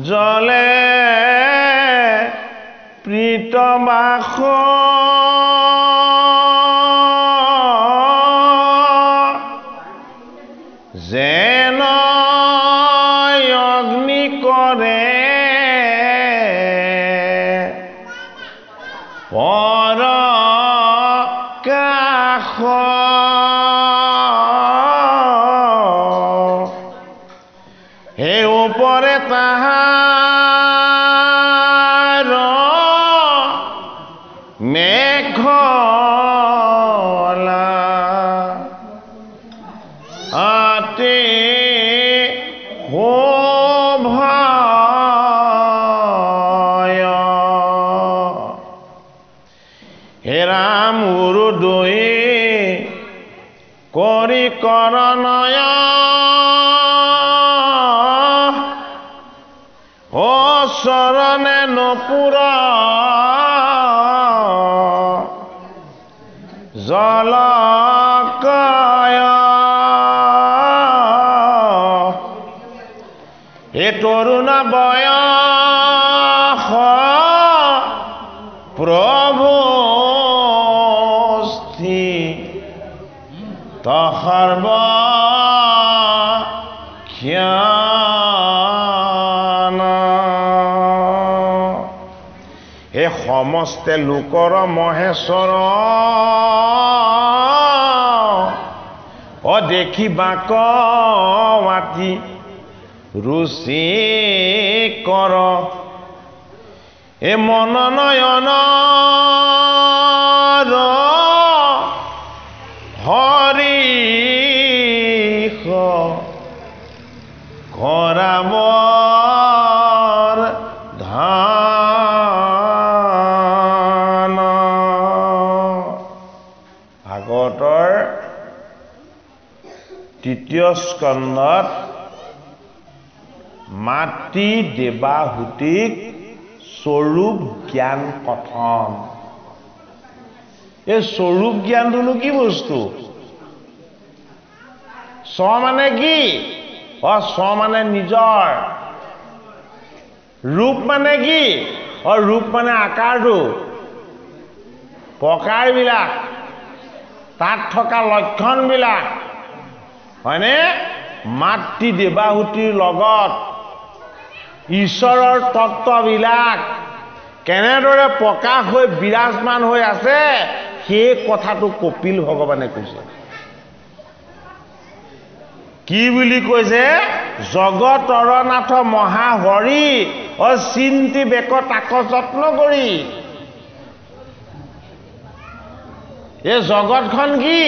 জলে প্ৰীতমাখ যেন অগ্নি কৰে পৰ কাষ হে ওপৰে তাহাৰ মেঘলা আতে শোভায় হে ৰাম উৰুদৈ কৰি কৰণয় ও চৰণে নপুৰ জলকায় হে তৰুণ বয়স প্ৰভু স্থিত সৰ্ব হে সমস্তে লোকৰ মহেশ্বৰ দেখি বাক মাতি ৰুচি কৰ এ মন নয়ন হৰি কৰাবৰ ধান ভাগৱতৰ তৃতীয় স্কন্ধত মাতৃ দেৱাহুতিক স্বৰূপ জ্ঞান কথন। এই স্বৰূপ জ্ঞানটোনো কি বস্তু? স্ব মানে কি? স্ব মানে নিজৰ। ৰূপ মানে কি? ৰূপ মানে আকাৰটো, প্ৰকাৰবিলাক, তাত থকা লক্ষণবিলাক, হয়নে? মাতৃ দেৱাহুতিৰ লগত ঈশ্বৰৰ তত্ত্ববিলাক কেনেদৰে প্ৰকাশ হৈ বিৰাজমান হৈ আছে সেই কথাটো কপিল ভগৱানে কৈছে। কি বুলি কৈছে? জগতৰ নাথ মহাহৰি চিন্তি বেক তাক যত্ন কৰি। এই জগতখন কি?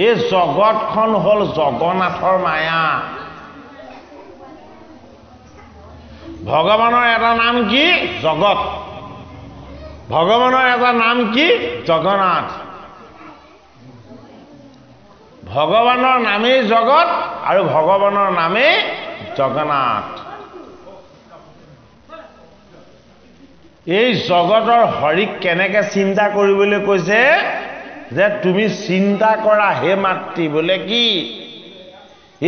এই জগতখন হ'ল জগন্নাথৰ মায়া। ভগৱানৰ এটা নাম কি? জগত। ভগৱানৰ এটা নাম কি? জগন্নাথ। ভগৱানৰ নামেই জগত আৰু ভগৱানৰ নামেই জগন্নাথ। এই জগতৰ হৰিক কেনেকে চিন্তা কৰিবলৈ কৈছে যে তুমি চিন্তা কৰা হে মাতৃ। বোলে কি?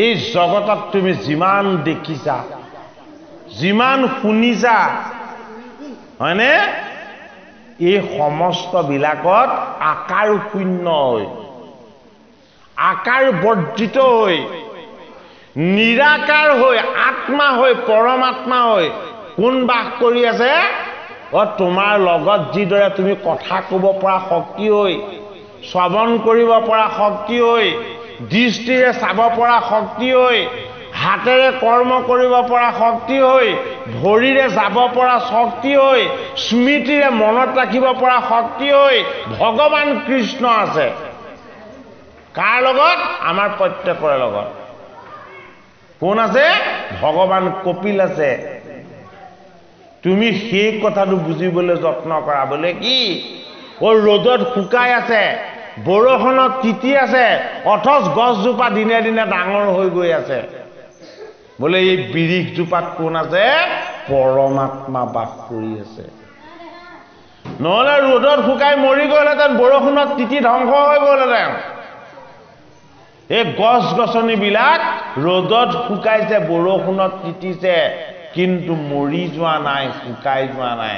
এই জগতত তুমি যিমান দেখিছা, যিমান শুনিছা, হয়নে? এই সমস্ত বিলাকত আকাৰ শূন্য হৈ, আকাৰ বৰ্জিত হৈ, নিৰাকাৰ হৈ, আত্মা হৈ, পৰমাত্মা হৈ কোন বাস কৰি আছে? তোমাৰ লগত যিদৰে তুমি কথা ক'ব পৰা শক্তি হৈ, শ্ৰৱণ কৰিব পৰা শক্তি হৈ, দৃষ্টিৰে চাব পৰা শক্তি হৈ, হাতেৰে কৰ্ম কৰিব পৰা শক্তি হৈ, ভৰিৰে যাব পৰা শক্তি হৈ, স্মৃতিৰে মনত ৰাখিব পৰা শক্তি হৈ ভগৱান কৃষ্ণ আছে। কাৰ লগত? আমাৰ প্ৰত্যেকৰে লগত। কোন আছে? ভগৱান কপিল আছে। তুমি সেই কথাটো বুজিবলৈ যত্ন কৰা। বোলে কি? ৰ'দত শুকাই আছে, বৰষুণত তিতি আছে, অথচ গছজোপা দিনে দিনে ডাঙৰ হৈ গৈ আছে। বোলে এই বিৰিখজোপাত কোন আছে? পৰমাত্মা বাস কৰি আছে। নহ'লে ৰ'দত শুকাই মৰি গ'লহেঁতেন, বৰষুণত তিতি ধ্বংস হৈ গ'লহেঁতেন। এই গছ গছনিবিলাক ৰ'দত শুকাইছে, বৰষুণত তিতিছে, কিন্তু মৰি যোৱা নাই, শুকাই যোৱা নাই।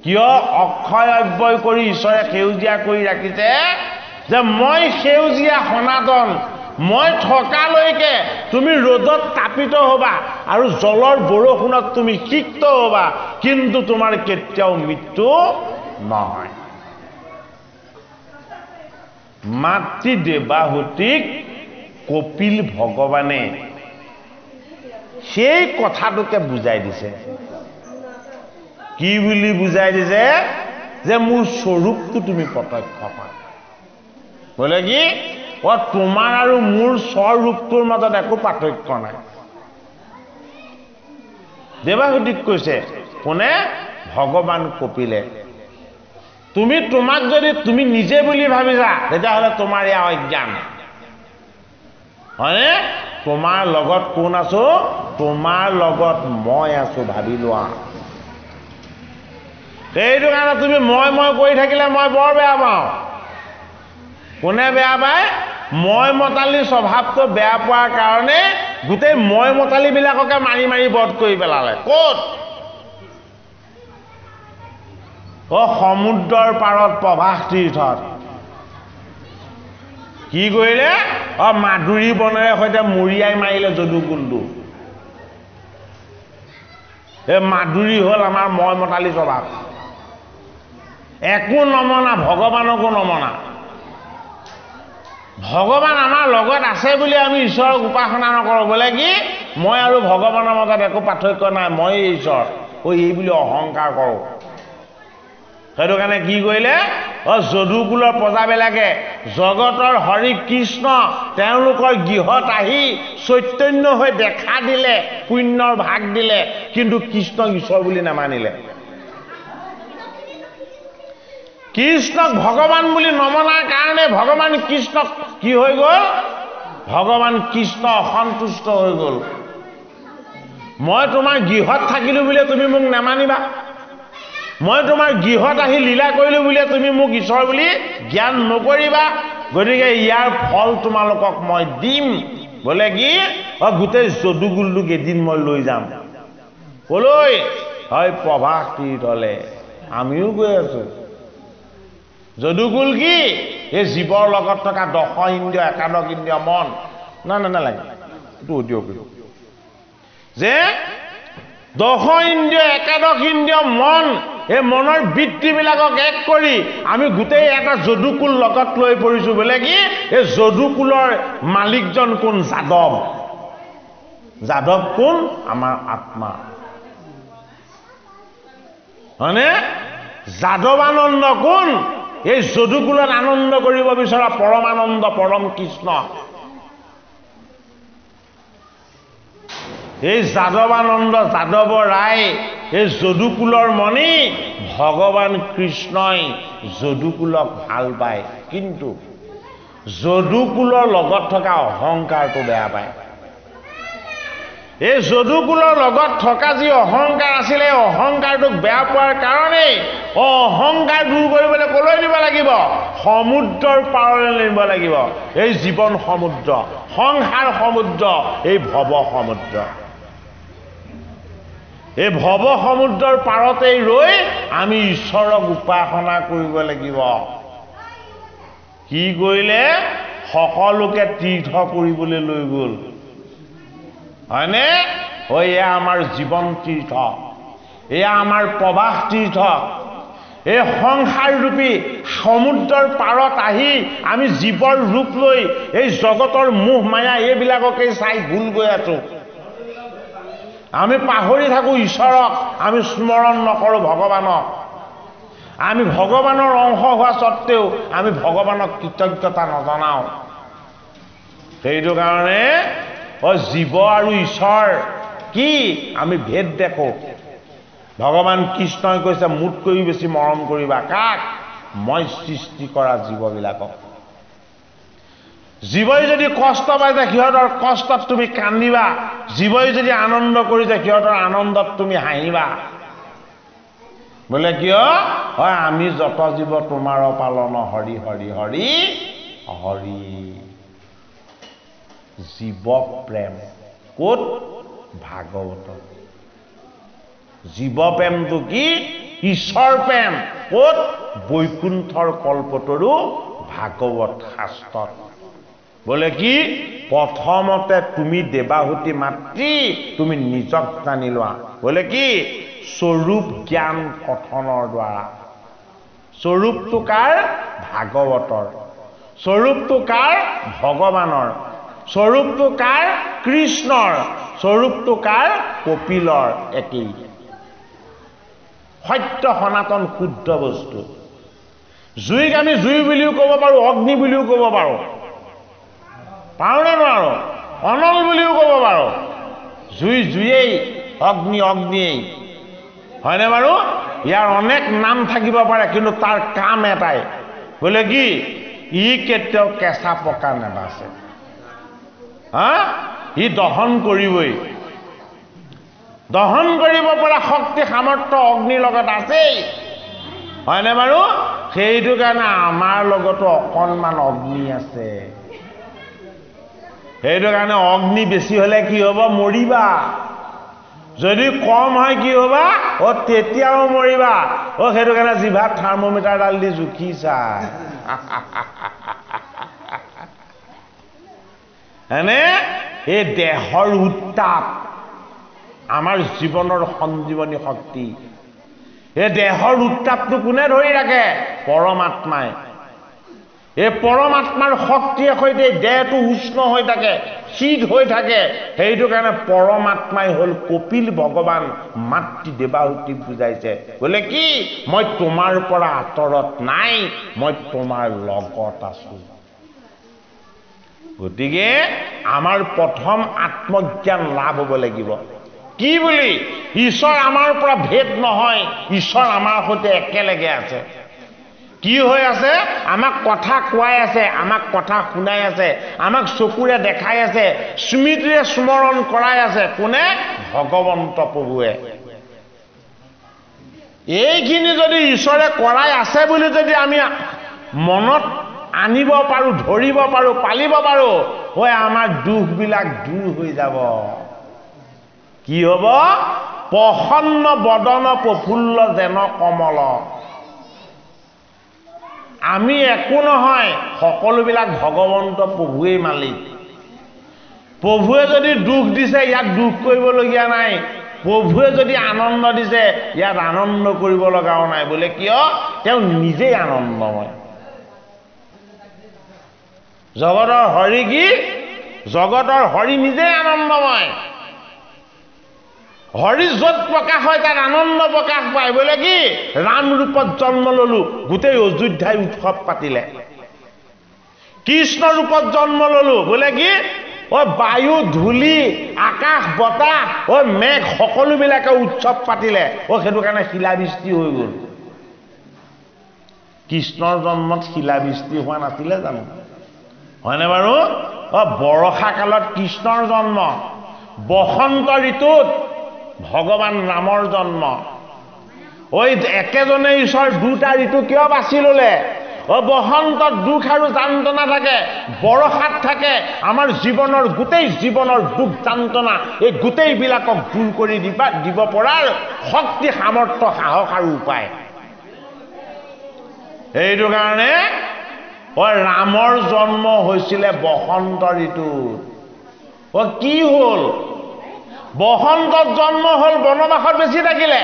কিয়? অক্ষয় অব্যয় কৰি ঈশ্বৰে সেউজীয়া কৰি ৰাখিছে যে মই সেউজীয়া সনাতন, মই থকালৈকে তুমি ৰ'দত তাপিত হ'বা আৰু জলৰ বৰষুণত তুমি সিক্ত হ'বা, কিন্তু তোমাৰ কেতিয়াও মৃত্যু নহয়। মাতৃ দেৱাহুতিক কপিল ভগৱানে সেই কথাটোকে বুজাই দিছে। কি বুলি বুজাই দিছে? যে মোৰ স্বৰূপটো তুমি প্ৰত্যক্ষ কৰা। বোলে কি? তোমাৰ আৰু মোৰ স্বৰূপটোৰ মাজত একো পাৰ্থক্য নাই। দেৱাহুতিক কৈছে কোনে? ভগৱান কপিলে। তুমি তোমাক যদি তুমি নিজে বুলি ভাবিছা, তেতিয়াহ'লে তোমাৰ এয়া অজ্ঞান। হয়নে? তোমাৰ লগত কোন আছো? তোমাৰ লগত মই আছো, ভাবি লোৱা। সেইটো কাৰণে তুমি মই কৰি থাকিলে মই বৰ বেয়া পাওঁ। কোনে বেয়া পায়? মই মতালি স্বভাৱটো বেয়া পোৱাৰ কাৰণে গোটেই মই মতালি বিলাককে মাৰি মাৰি বধ কৰি পেলালে। ক'ত? সমুদ্ৰৰ পাৰত প্ৰভাস তীৰ্থত। কি কৰিলে? মাধুৰী বনেৰে সৈতে মৰিয়াই মাৰিলে যদুকুলটো। এই মাধুৰী হ'ল আমাৰ মই মতালি স্বভাৱ। একো নমনা, ভগৱানকো নমনা। ভগৱান আমাৰ লগত আছে বুলি আমি ঈশ্বৰক উপাসনা নকৰোঁ। বোলে কি? মই আৰু ভগৱানৰ মাজত একো পাৰ্থক্য নাই, মই ঈশ্বৰ, এই বুলি অহংকাৰ কৰোঁ। সেইটো কাৰণে কি কৰিলে? যদুকুলৰ প্ৰজাবিলাকে জগতৰ হৰি কৃষ্ণ তেওঁলোকৰ গৃহত আহি চৈতন্য হৈ দেখা দিলে, পুণ্যৰ ভাগ দিলে, কিন্তু কৃষ্ণক ঈশ্বৰ বুলি নামানিলে। কৃষ্ণক ভগৱান বুলি নমনাৰ কাৰণে ভগৱান কৃষ্ণক কি হৈ গ'ল? ভগৱান কৃষ্ণ অসন্তুষ্ট হৈ গ'ল। মই তোমাৰ গৃহত থাকিলো বুলিয়ে তুমি মোক নামানিবা। মই তোমাৰ গৃহত আহি লীলা কৰিলো বুলিয়ে তুমি মোক ঈশ্বৰ বুলি জ্ঞান নকৰিবা। গতিকে ইয়াৰ ফল তোমালোকক মই দিম। বোলে কি? গোটেই যদুকুলটোক এদিন মই লৈ যাম। কলৈ? হয় প্ৰভাস তীৰ্থলে। আমিও গৈ আছো। যদুকুল কি? এই জীৱৰ লগত থকা 10 ইন্দ্ৰিয়, 11 ইন্দ্ৰিয় মন। নালাগে, এইটো অডিঅ' কৰিব যে 10 ইন্দ্ৰিয়, 11 ইন্দ্ৰিয় মন, এই মনৰ বৃত্তিবিলাকক এক কৰি আমি গোটেই এটা যদুকুল লগত লৈ পৰিছো। বোলে কি? এই যদুকুলৰ মালিকজন কোন? যাদৱ। যাদৱ কোন? আমাৰ আত্মা। হয়নে? যাদৱানন্দ কোন? এই যদুকুলত আনন্দ কৰিব বিচৰা পৰমানন্দ, পৰম কৃষ্ণ। এই যাদৱানন্দ, যাদৱ ৰায়, এই যদুকুলৰ মণি ভগৱান কৃষ্ণই যদুকুলক ভাল পায়, কিন্তু যদুকুলৰ লগত থকা অহংকাৰটো বেয়া পায়। এই যদুকুলৰ লগত থকা যি অহংকাৰ আছিলে, অহংকাৰটোক বেয়া পোৱাৰ কাৰণেই অহংকাৰ দূৰ কৰিবলৈ কলৈ নিব লাগিব? সমুদ্ৰৰ পাৰলৈ নিব লাগিব। এই জীৱন সমুদ্ৰ, সংসাৰ সমুদ্ৰ, এই ভৱ সমুদ্ৰ। এই ভৱ সমুদ্ৰৰ পাৰতেই ৰৈ আমি ঈশ্বৰক উপাসনা কৰিব লাগিব। কি কৰিলে? সকলোকে তীৰ্থ কৰিবলৈ লৈ গ'ল। হয়নে? এয়া আমাৰ জীৱন তীৰ্থ, এয়া আমাৰ প্ৰবাস তীৰ্থ। এই সংসাৰৰূপী সমুদ্ৰৰ পাৰত আহি আমি জীৱৰ ৰূপ লৈ এই জগতৰ মোহ মায়া এইবিলাককেই চাই ভুল গৈ আছো। আমি পাহৰি থাকোঁ ঈশ্বৰক, আমি স্মৰণ নকৰোঁ ভগৱানক। আমি ভগৱানৰ অংশ হোৱা স্বত্তেও আমি ভগৱানক কৃতজ্ঞতা নজনাওঁ। সেইটো কাৰণে জীৱ আৰু ঈশ্বৰ কি আমি ভেদ দেখোঁ। ভগৱান কৃষ্ণই কৈছে মোতকৈ বেছি মৰম কৰিবা। কাক? মই সৃষ্টি কৰা জীৱবিলাকক। জীৱই যদি কষ্ট পাইছে সিহঁতৰ কষ্টত তুমি কান্দিবা, জীৱই যদি আনন্দ কৰিছে সিহঁতৰ আনন্দত তুমি হাঁহিবা। বোলে কিয়? হয় আমি যত জীৱ তোমাৰ পালন হৰি হৰি হৰি হৰি। জীৱ প্ৰেম ক'ত? ভাগৱত। জীৱ প্ৰেমটো কি? ঈশ্বৰ প্ৰেম ক'ত? বৈকুণ্ঠৰ কল্পতৰু ভাগৱত শাস্ত্ৰত। বোলে কি? প্ৰথমতে তুমি দেৱাহুতি মাতৃ, তুমি নিজক জানি লোৱা। বোলে কি? স্বৰূপ জ্ঞান কথনৰ দ্বাৰা। স্বৰূপটো কাৰ? ভাগৱতৰ। স্বৰূপটো কাৰ? ভগৱানৰ। স্বৰূপটো কাৰ? কৃষ্ণৰ। স্বৰূপটো কাৰ? কপিলৰ। একেই সত্য সনাতন শুদ্ধ বস্তু। জুইক আমি জুই বুলিও ক'ব পাৰোঁ, অগ্নি বুলিও ক'ব পাৰোঁ। পাৰোঁ নে নোৱাৰোঁ? অনল বুলিও ক'ব পাৰোঁ। জুই জুইয়েই, অগ্নি অগ্নিয়েই। হয়নে বাৰু? ইয়াৰ অনেক নাম থাকিব পাৰে, কিন্তু তাৰ কাম এটাই। বোলে কি? ই কেতিয়াও কেঁচা পকা নেবাচে। ই দহন কৰিবই। দহন কৰিব পৰা শক্তি সামৰ্থ্য অগ্নিৰ লগত আছেই। হয়নে বাৰু? সেইটো কাৰণে আমাৰ লগতো অকণমান অগ্নি আছে। সেইটো কাৰণে অগ্নি বেছি হলে কি হ'ব? মৰিবা। যদি কম হয় কি হ'বা? তেতিয়াও মৰিবা। সেইটো কাৰণে জিভাত থাৰ্মোমিটাৰডাল দি জুখিছা। হয়নে? এই দেহৰ উত্তাপ আমাৰ জীৱনৰ সঞ্জীৱনী শক্তি। এই দেহৰ উত্তাপটো কোনে ধৰি ৰাখে? পৰমাত্মাই। এই পৰমাত্মাৰ শক্তিৰ সৈতে দেহটো উষ্ণ হৈ থাকে, শীত হৈ থাকে। সেইটো কাৰণে পৰমাত্মাই হ'ল কপিল ভগৱান মাতৃ দেৱাহুতিক বুজাইছে। বোলে কি? মই তোমাৰ পৰা আঁতৰত নাই, মই তোমাৰ লগত আছো। গতিকে আমাৰ প্ৰথম আত্মজ্ঞান লাভ হ'ব লাগিব। কি বুলি? ঈশ্বৰ আমাৰ পৰা ভেদ নহয়, ঈশ্বৰ আমাৰ সৈতে একেলগে আছে। কি হৈ আছে? আমাক কথা কোৱাই আছে, আমাক কথা শুনাই আছে, আমাক চকুৰে দেখাই আছে, স্মৃতিৰে স্মৰণ কৰাই আছে। কোনে? ভগৱন্ত প্ৰভুৱে। এইখিনি যদি ঈশ্বৰে কৰাই আছে বুলি যদি আমি মনত আনিব পাৰোঁ, ধৰিব পাৰোঁ, পালিব পাৰোঁ, আমাৰ দুখবিলাক দূৰ হৈ যাব। কি হ'ব? প্ৰসন্ন বদন প্ৰফুল্ল যেন কমল। আমি একো নহয়, সকলোবিলাক ভগৱন্ত প্ৰভুৱেই মালিক। প্ৰভুৱে যদি দুখ দিছে ইয়াত দুখ কৰিবলগীয়া নাই, প্ৰভুৱে যদি আনন্দ দিছে ইয়াত আনন্দ কৰিব লগাও নাই। বোলে কিয়? তেওঁ নিজেই আনন্দময়। জগতৰ হৰি কি? জগতৰ হৰি নিজেই আনন্দময়। হৰি য'ত প্ৰকাশ হয় তাত আনন্দ প্ৰকাশ পায় বোলে কি ৰাম ৰূপত জন্ম ললো গোটেই অযোধ্যাই উৎসৱ পাতিলে কৃষ্ণ ৰূপত জন্ম ললো বোলে কি বায়ু ধূলি আকাশ বতাহ মেঘ সকলোবিলাকে উৎসৱ পাতিলে সেইটো কাৰণে শিলাবৃষ্টি হৈ গ'ল কৃষ্ণৰ জন্মত শিলাবৃষ্টি হোৱা নাছিলে জানো হয়নে বাৰু বৰষা কালত কৃষ্ণৰ জন্ম বসন্ত ঋতুত ভগৱান ৰামৰ জন্ম একেজনে ঈশ্বৰ দুটা ঋতু কিয় বাছি ললে বসন্তত দুখ আৰু যান্ত্ৰণা থাকে বৰষাত থাকে আমাৰ জীৱনৰ গোটেই জীৱনৰ দুখ যান্ত্ৰণা এই গোটেইবিলাকক দূৰ কৰি দিব পৰাৰ শক্তি সামৰ্থ্য সাহস আৰু উপায় এইটো কাৰণে ৰামৰ জন্ম হৈছিলে বসন্ত ঋতুত কি হ'ল বসন্তত জন্ম হ'ল বনবাসত বেছি থাকিলে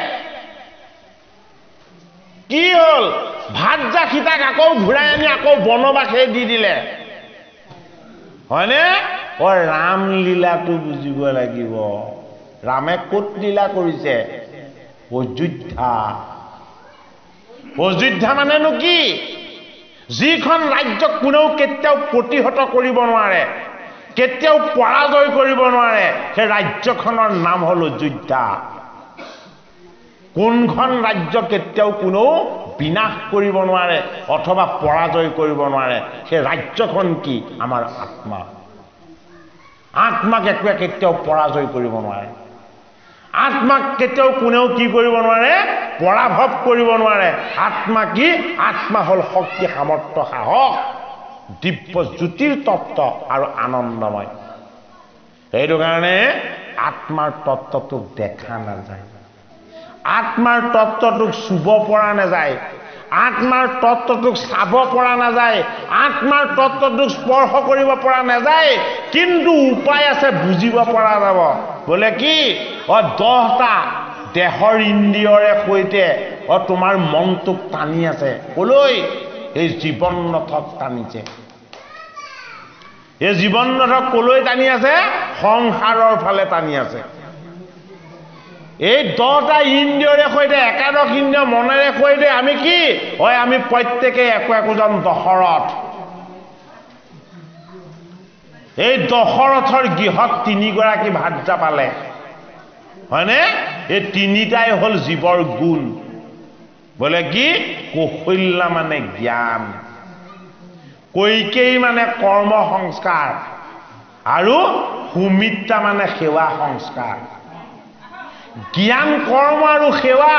কি হ'ল ভাত যা সীতাক আকৌ ঘূৰাই আনি আকৌ বনবাসে দি দিলে হয়নে ৰাম লীলাটো বুজিব লাগিব ৰামে ক'ত লীলা কৰিছে অযোধ্যা মানেনো কি যিখন ৰাজ্যক কোনেও কেতিয়াও প্ৰতিহত কৰিব নোৱাৰে কেতিয়াও পৰাজয় কৰিব নোৱাৰে সেই ৰাজ্যখনৰ নাম হ'ল অযোধ্যা কোনখন ৰাজ্য কেতিয়াও কোনেও বিনাশ কৰিব নোৱাৰে অথবা পৰাজয় কৰিব নোৱাৰে সেই ৰাজ্যখন কি আমাৰ আত্মাক একোৱে কেতিয়াও পৰাজয় কৰিব নোৱাৰে আত্মাক কেতিয়াও কোনেও কি কৰিব নোৱাৰে পৰাভৱ কৰিব নোৱাৰে আত্মা কি আত্মা হ'ল শক্তি সামৰ্থ্য সাহস দিব্য জ্যোতিৰ তত্ত্ব আৰু আনন্দময় সেইটো কাৰণে আত্মাৰ তত্ত্বটোক দেখা নাযায় আত্মাৰ তত্ত্বটোক চুব পৰা নাযায় আত্মাৰ তত্ত্বটোক চাব পৰা নাযায় আত্মাৰ তত্ত্বটোক স্পৰ্শ কৰিব পৰা নাযায় কিন্তু উপায় আছে বুজিব পৰা যাব বোলে কি 10টা দেহৰ ইন্দ্ৰিয়ৰে সৈতে তোমাৰ মনটোক টানি আছে কলৈ এই জীৱন ৰথক টানিছে এই জীৱন ৰথক কলৈ টানি আছে সংসাৰৰ ফালে টানি আছে এই 10টা ইন্দ্ৰিয়ৰে সৈতে একাদশ ইন্দ্ৰিয় মনেৰে সৈতে আমি কি আমি প্ৰত্যেকে একোজন দশৰথ এই দশৰথৰ গৃহত 3গৰাকী ভাৰ্যা পালে হয়নে এই 3টাই হ'ল জীৱৰ গুণ বোলে কি কৌশল্যা মানে জ্ঞান কৈকেয়ী মানে কৰ্ম সংস্কাৰ আৰু সুমিত্ৰা মানে সেৱা সংস্কাৰ জ্ঞান কৰ্ম আৰু সেৱা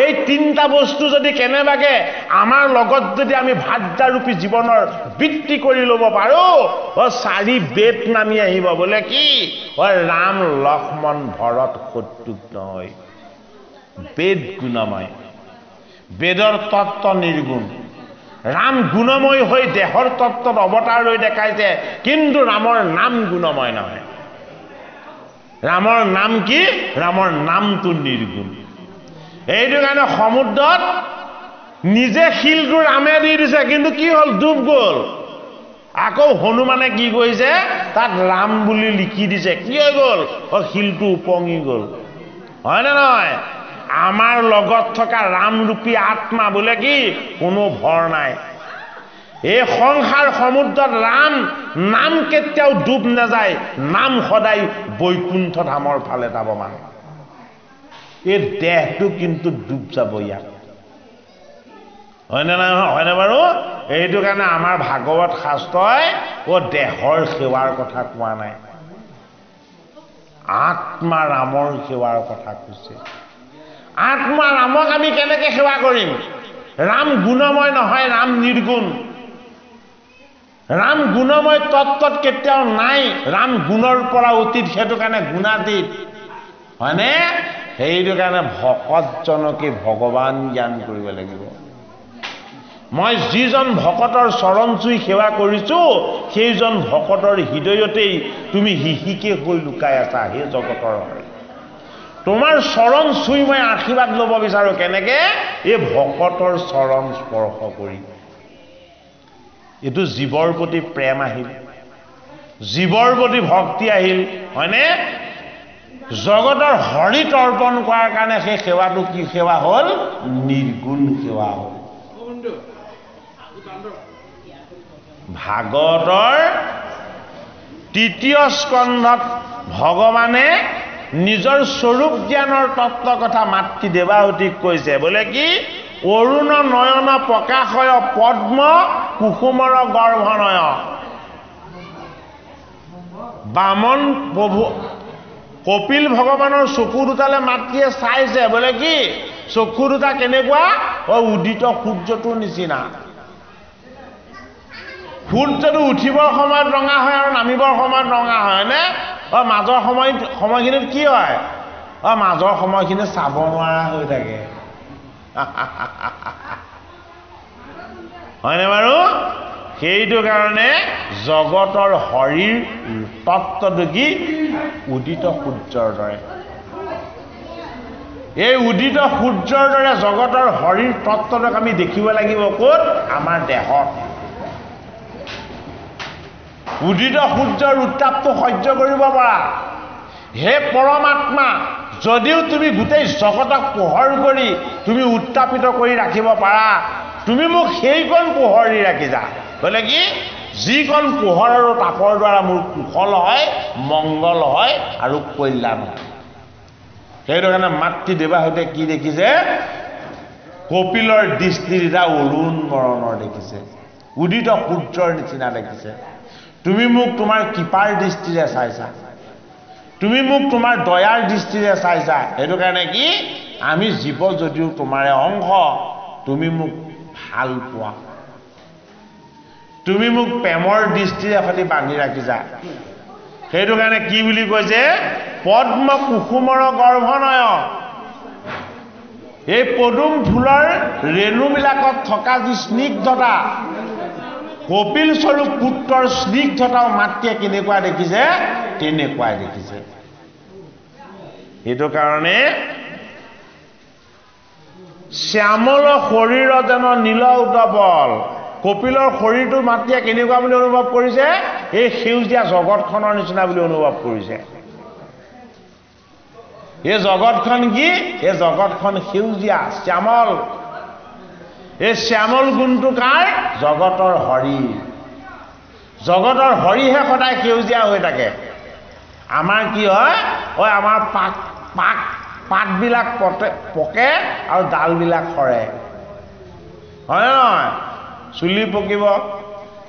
এই 3টা বস্তু যদি কেনেবাকে আমাৰ লগত যদি আমি ভাৰ্যাৰূপী জীৱনৰ বৃত্তি কৰি ল'ব পাৰো 4 বেদ নামি আহিব বোলে কি ৰাম লক্ষ্মণ ভৰত শত্ৰুঘ্ন বেদ গুণময় বেদৰ তত্ত্ব নিৰ্গুণ ৰাম গুণময় হৈ দেহৰ তত্ত্বত অৱতাৰ লৈ দেখাইছে কিন্তু ৰামৰ নাম গুণময় নহয় ৰামৰ নাম কি ৰামৰ নামটো নিৰ্গুণ এইটো কাৰণে সমুদ্ৰত নিজে শিলটো ৰামে দি দিছে কিন্তু কি হ'ল ডুব গ'ল আকৌ হনুমানে কি কৰিছে তাত ৰাম বুলি লিখি দিছে কি হৈ গ'ল শিলটো উপঙি গ'ল হয়নে নহয় আমাৰ লগত থকা ৰামৰূপী আত্মা বোলে কি কোনো ভৰ নাই এই সংসাৰ সমুদ্ৰত ৰাম নাম কেতিয়াও ডুব নাযায় নাম সদায় বৈকুণ্ঠ ধামৰ ফালে যাব মানে এই দেহটো কিন্তু ডুব যাব ইয়াত হয়নে নহয় হয়নে বাৰু এইটো কাৰণে আমাৰ ভাগৱত শাস্ত্ৰই দেহৰ সেৱাৰ কথা কোৱা নাই আত্মা ৰামৰ সেৱাৰ কথা কৈছে আত্মা ৰামক আমি কেনেকে সেৱা কৰিম ৰাম গুণময় নহয় ৰাম নিৰ্গুণ ৰাম গুণময় তত্ত্বত কেতিয়াও নাই ৰাম গুণৰ পৰা অতীত সেইটো কাৰণে গুণাতীত হয়নে সেইটো কাৰণে ভকতজনকে ভগৱান জ্ঞান কৰিব লাগিব মই যিজন ভকতৰ চৰণ চুই সেৱা কৰিছো সেইজন ভকতৰ হৃদয়তেই তুমি হিহিকে হৈ লুকাই আছা হে জগতৰ তোমাৰ চৰণ চুই মই আশীৰ্বাদ ল'ব বিচাৰো কেনেকে এই ভকতৰ চৰণ স্পৰ্শ কৰি এইটো জীৱৰ প্ৰতি প্ৰেম আহিল জীৱৰ প্ৰতি ভক্তি আহিল হয়নে জগতৰ হৰিত অৰ্পণ কৰাৰ কাৰণে সেই সেৱাটো কি সেৱা হ'ল নিৰ্গুণ সেৱা হ'ল ভাগৱতৰ তৃতীয় স্কন্ধত ভগৱানে নিজৰ স্বৰূপ জ্ঞানৰ তত্ত্ব কথা মাতৃ দেৱাহুতিক কৈছে বোলে কি অৰুণ নয়ন প্ৰকাশয় পদ্ম কুসুমৰ গৰ্ভনয় বামন প্ৰভু কপিল ভগৱানৰ চকু দুটালে মাতৃয়ে চাইছে বোলে কি চকু দুটা কেনেকুৱা উদিত সূৰ্যটোৰ নিচিনা সূৰ্যটো উঠিবৰ সময়ত ৰঙা হয় আৰু নামিবৰ সময়ত ৰঙা হয় নে মাজৰ সময়খিনিত কি হয় মাজৰ সময়খিনি চাব নোৱাৰা হৈ থাকে হয়নে বাৰু সেইটো কাৰণে জগতৰ হৰিৰ তত্ত্বটো কি উদিত সূৰ্যৰ দৰে এই উদিত সূৰ্যৰ দৰে জগতৰ হৰিৰ তত্ত্বটোক আমি দেখিব লাগিব ক'ত আমাৰ দেহত উদিত সূৰ্যৰ উত্তাপটো সহ্য কৰিব পাৰা হে পৰমাত্মা যদিও তুমি গোটেই জগতক পোহৰ কৰি তুমি উত্তাপিত কৰি ৰাখিব পাৰা তুমি মোক সেইকণ পোহৰি ৰাখিছা বোলে কি যিকণ পোহৰ আৰু তাপৰ দ্বাৰা মোৰ কুশল হয় মংগল হয় আৰু কল্যাণ হয় সেইটো কাৰণে মাতৃ দেৱাহুতিয়ে কি দেখিছে কপিলৰ দৃষ্টিৰ অৰুণ বৰণৰ দেখিছে উদিত সূৰ্যৰ নিচিনা দেখিছে তুমি মোক তোমাৰ কৃপাৰ দৃষ্টিৰে চাইছা তুমি মোক তোমাৰ দয়াৰ দৃষ্টিৰে চাইছা সেইটো কাৰণে কি আমি জীৱ যদিও তোমাৰে অংশ তুমি মোক ভাল পোৱা তুমি মোক প্ৰেমৰ দৃষ্টিৰে সৈতে বান্ধি ৰাখিছা সেইটো কাৰণে কি বুলি কৈছে পদ্ম কুসুমৰ গৰ্ভনয় এই পদুম ফুলৰ ৰেণুবিলাকত থকা যি স্নিগ্ধতা কপিল স্বৰূপ পুত্ৰৰ স্নিগ্ধতাও মাতৃয়ে কেনেকুৱা দেখিছে তেনেকুৱাই দেখিছে সেইটো কাৰণে শ্যামল শৰীৰ যেন নীল উত্তপল কপিলৰ শৰীৰটো মাতৃয়ে কেনেকুৱা বুলি অনুভৱ কৰিছে এই সেউজীয়া জগতখনৰ নিচিনা বুলি অনুভৱ কৰিছে এই জগতখন কি এই জগতখন সেউজীয়া শ্যামল এই শ্যামল গুণটো কাৰ জগতৰ হৰিহে সদায় সেউজীয়া হৈ থাকে আমাৰ কি হয় আমাৰ পাতবিলাক পকে আৰু ডালবিলাক সৰে হয় নহয় চুলি পকিব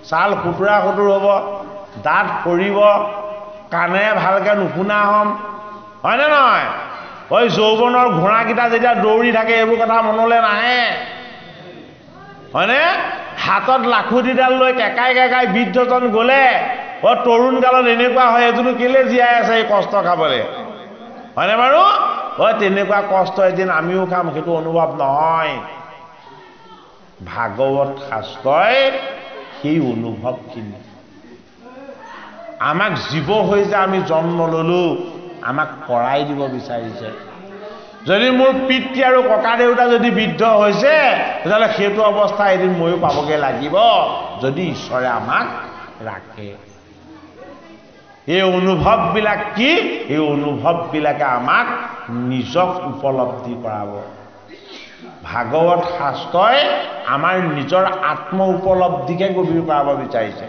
ছাল খুতুৰা খুতুৰ হ'ব দাঁত সৰিব কাণে ভালকৈ নুশুনা হ'ম হয়নে নহয় যৌৱনৰ ঘোঁৰাকেইটা যেতিয়া দৌৰি থাকে এইবোৰ কথা মনলৈ নাহে হয়নে হাতত লাখুটিডাল লৈ কেকাই কেকাই বৃদ্ধজন গ'লে তৰুণ কালত এনেকুৱা হয় এইটোনো কেলে জীয়াই আছে এই কষ্ট খাবলৈ হয়নে বাৰু তেনেকুৱা কষ্ট এদিন আমিও খাম সেইটো অনুভৱ নহয় ভাগৱত শাস্ত্ৰই সেই অনুভৱখিনি আমাক জীৱ হৈ যে আমি জন্ম ললো আমাক কৰাই দিব বিচাৰিছে যদি মোৰ পিতৃ আৰু ককা দেউতা যদি বৃদ্ধ হৈছে তেতিয়াহ'লে সেইটো অৱস্থা এদিন ময়ো পাবগৈ লাগিব যদি ঈশ্বৰে আমাক ৰাখে এই অনুভৱবিলাক কি এই অনুভৱবিলাকে আমাক নিজক উপলব্ধি কৰাব ভাগৱত শাস্ত্ৰই আমাৰ নিজৰ আত্ম উপলব্ধিকে গভীৰ কৰাব বিচাৰিছে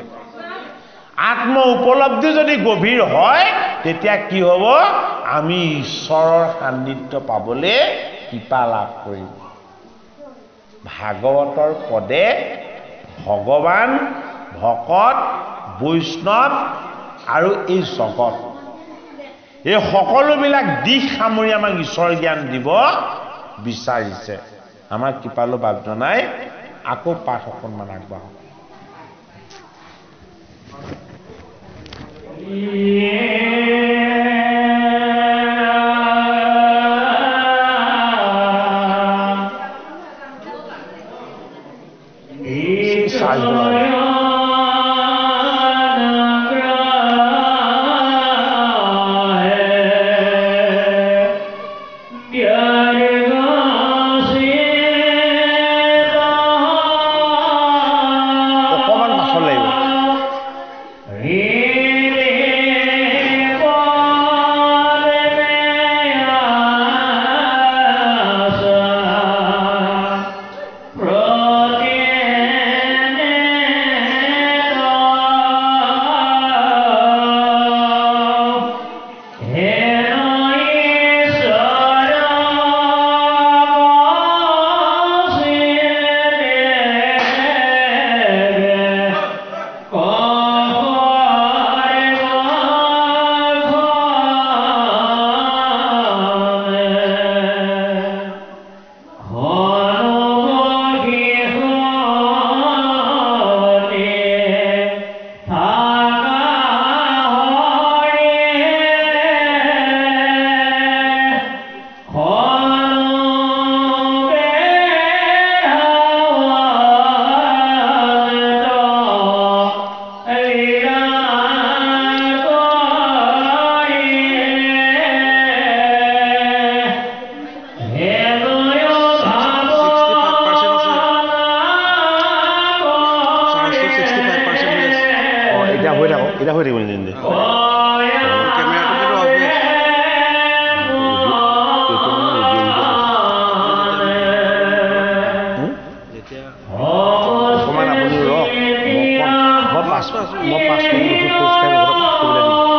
আত্ম উপলব্ধি যদি গভীৰ হয় তেতিয়া কি হ'ব আমি ঈশ্বৰৰ সান্নিধ্য পাবলৈ কৃপা লাভ কৰিম ভাগৱতৰ পদে ভগৱান ভকত বৈষ্ণৱ আৰু এই জগত এই সকলোবিলাক দিশ সামৰি আমাক ঈশ্বৰ জ্ঞান দিব বিচাৰিছে আমাৰ কৃপালু বাপ জনাই আকৌ পাঠ অকণমান আগবাঢ়ক He হৈ থাকিব নিদিন অকণমান আপুনি ৰওক মই 5 মিনিট উঠি খোজকাঢ়ি কৰিবলৈ দিম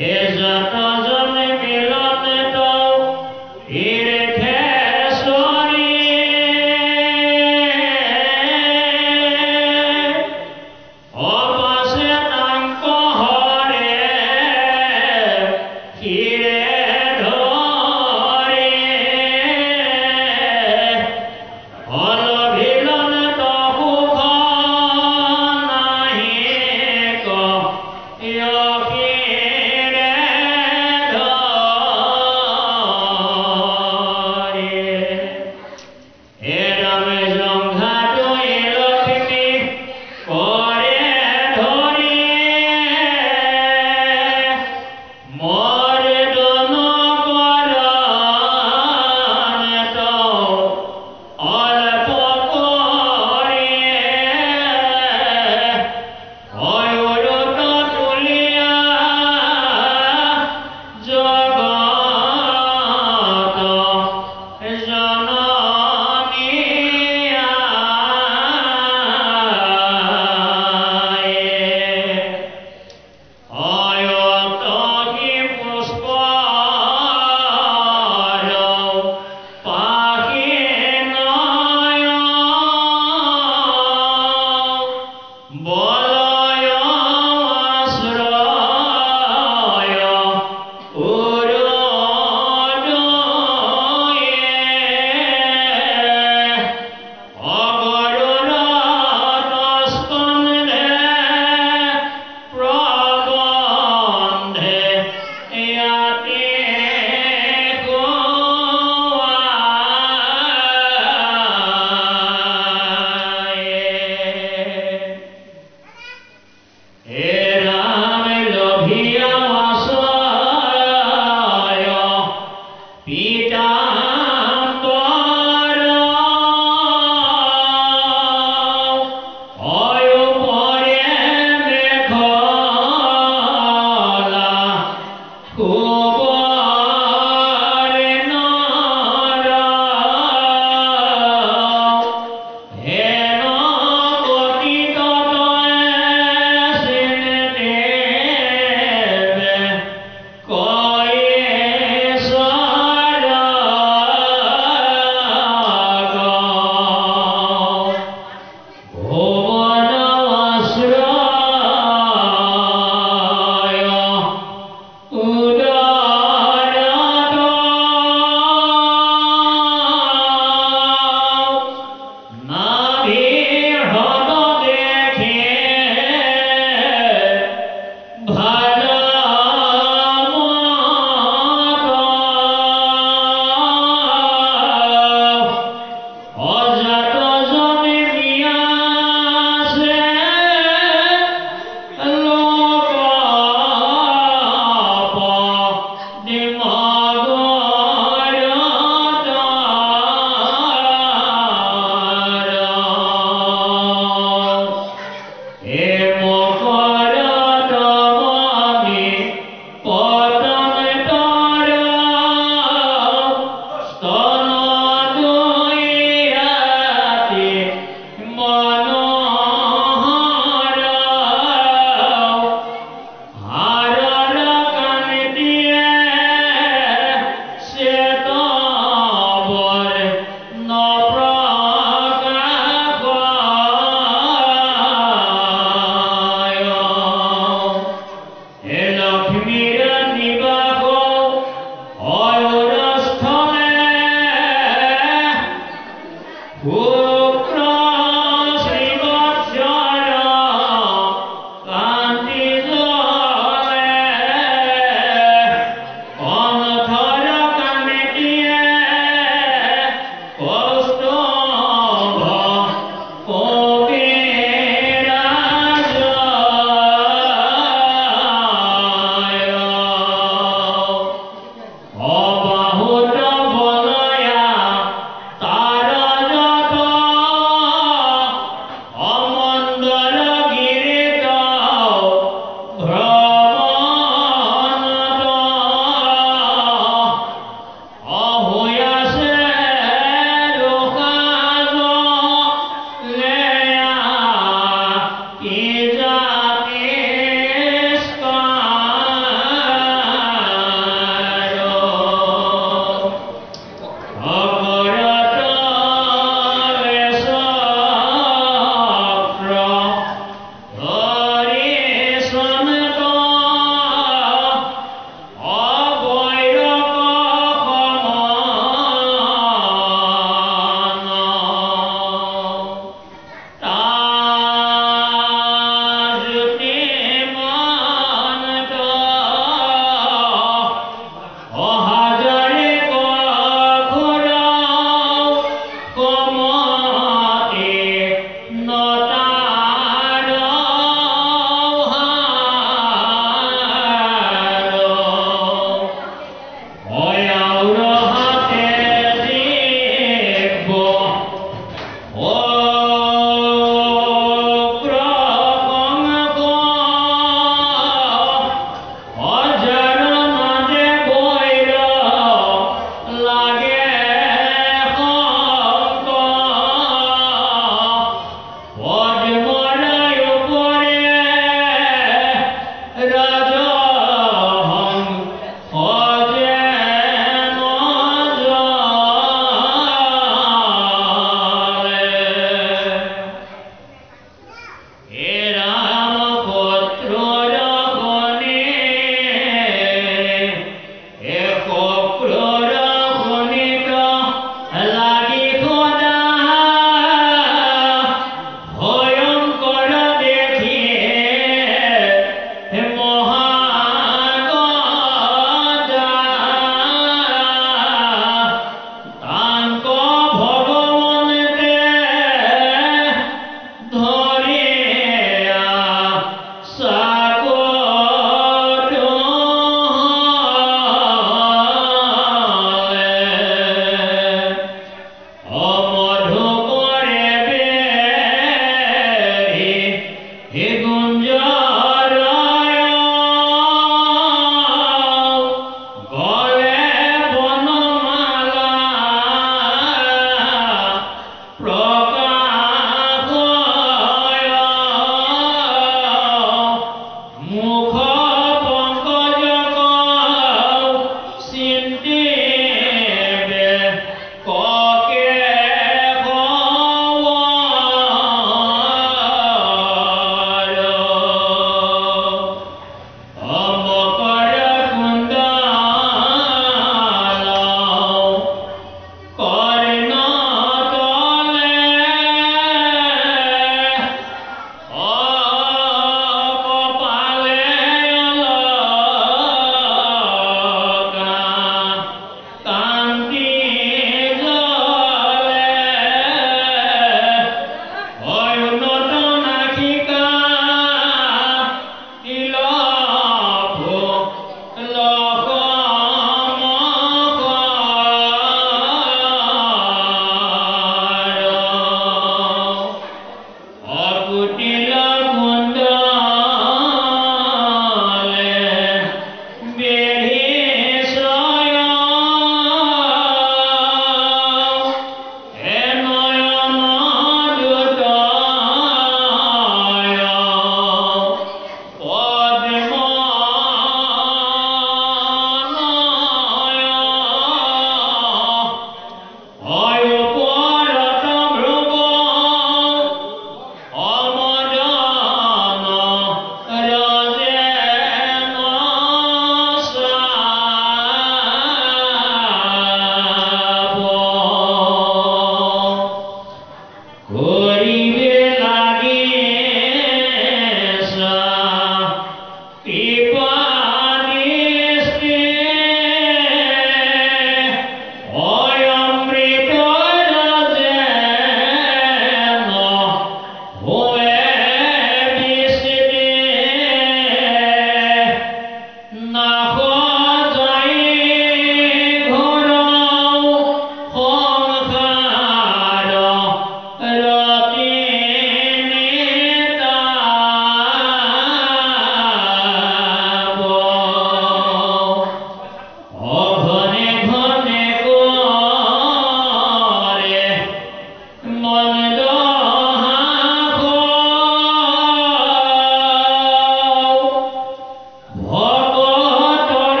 ভকতৰ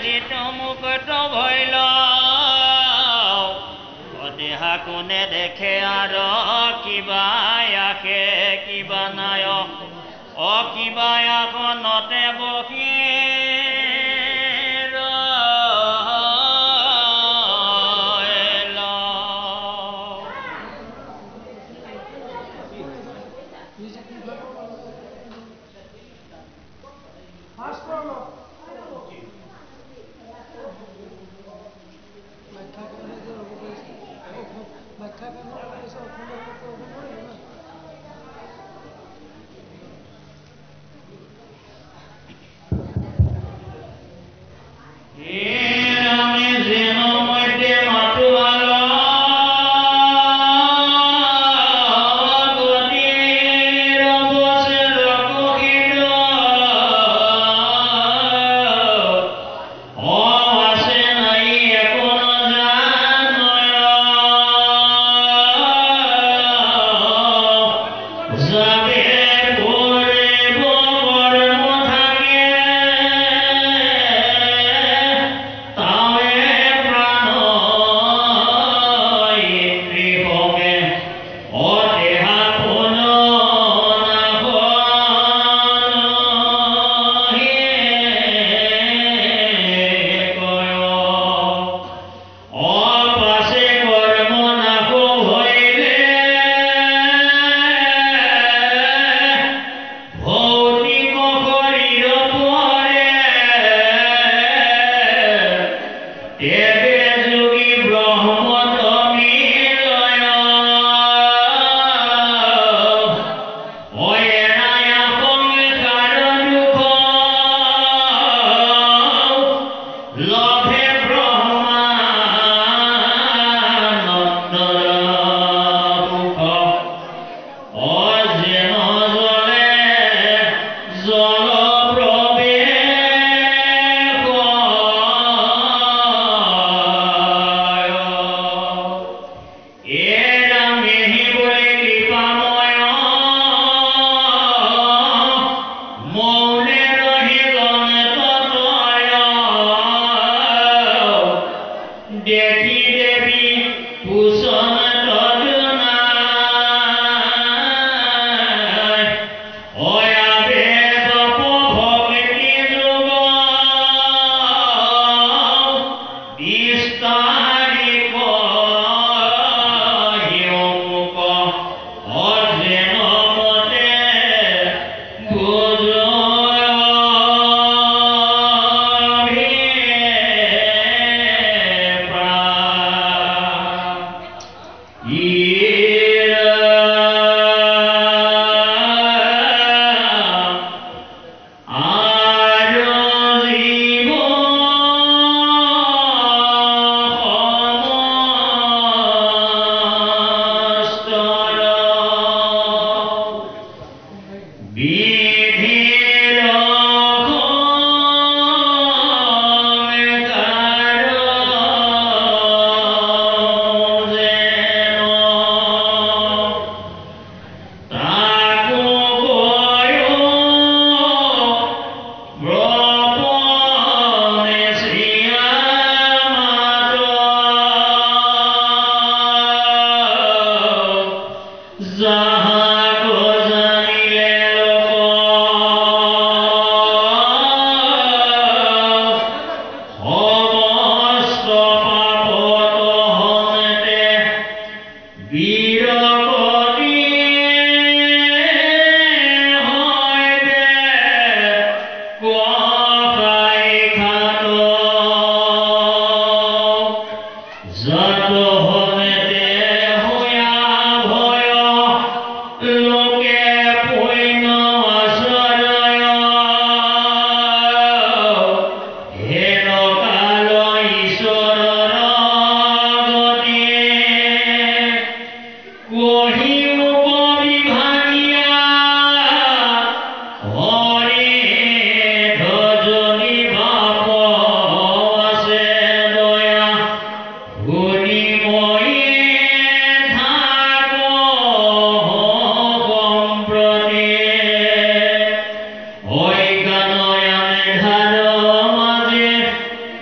যিটো মুকুট ভৈল দেহা কোনে দেখে আৰু কিবা আখে কিবা নাই কিবা আসনতে বহি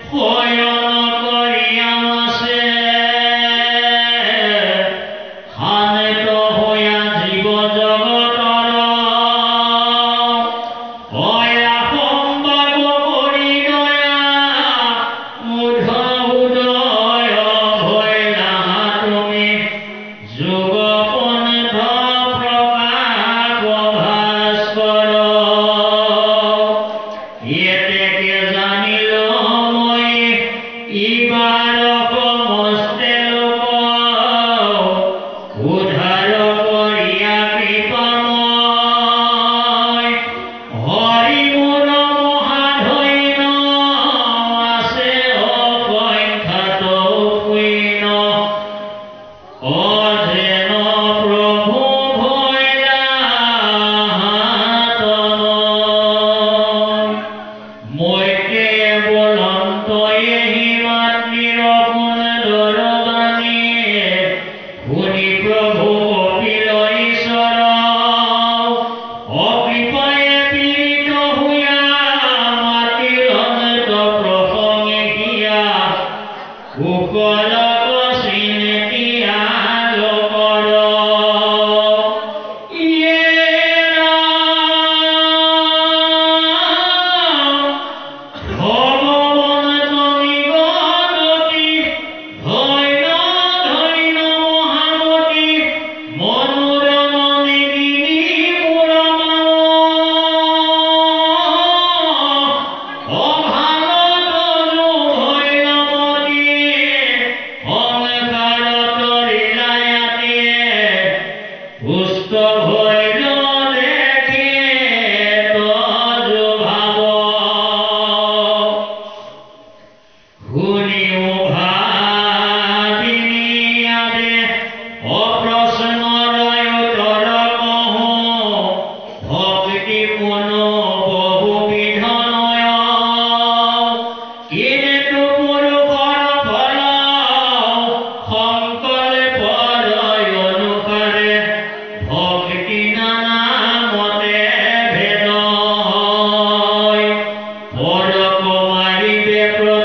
শয়ন কৰিয়া আছে শান্ত হৈয়া জীৱ জগতৰ অয়া সম্ভাৱ কৰি দয়া মুধ উদয় ভৈলা তুমি যোগ পন্থ প্ৰকাশ ভাস্কৰ এতেকে জানিল মই ইবাৰ সমস্তে লোক উদ্ধাৰ কৰিয়া কৃপাময় হৰি মোৰ মহাধৈৰ্য আছে অসংখ্যাত কুইন অধেন প্ৰভু ভৈলা মৈতে বলন্ত এহি মাতৃৰ গুণ দৰবানী শুনি প্ৰভু কপিল ঈশ্বৰ অকৃপায়ে পীড়িত হুয়া মাতিল অনন্ত প্ৰসংগে হিয়া কুশলক চিন্তিয়া লোকৰ ভগৱান তুমি গতি ধৈৰ্য ধৈৰ্য মহামতি মনোৰমণি দিনী মোৰ অভাৱত ভৈৰৱতী সংসাৰত লীলায়াতে পুষ্ট ভৈল দেখে তজু ভাৱ শুনিও ভাবিনী আদে অপ্ৰশ্নৰয় উত্তৰ কহোঁ ভক্তি পুনঃ বহুবিধ নয় কিন্তু পুৰুষৰ ফল সংকল্পৰ অনুসাৰে ভক্তি নানা মতে ভেদ হয় পৰ কুমাৰী বেপ্ৰ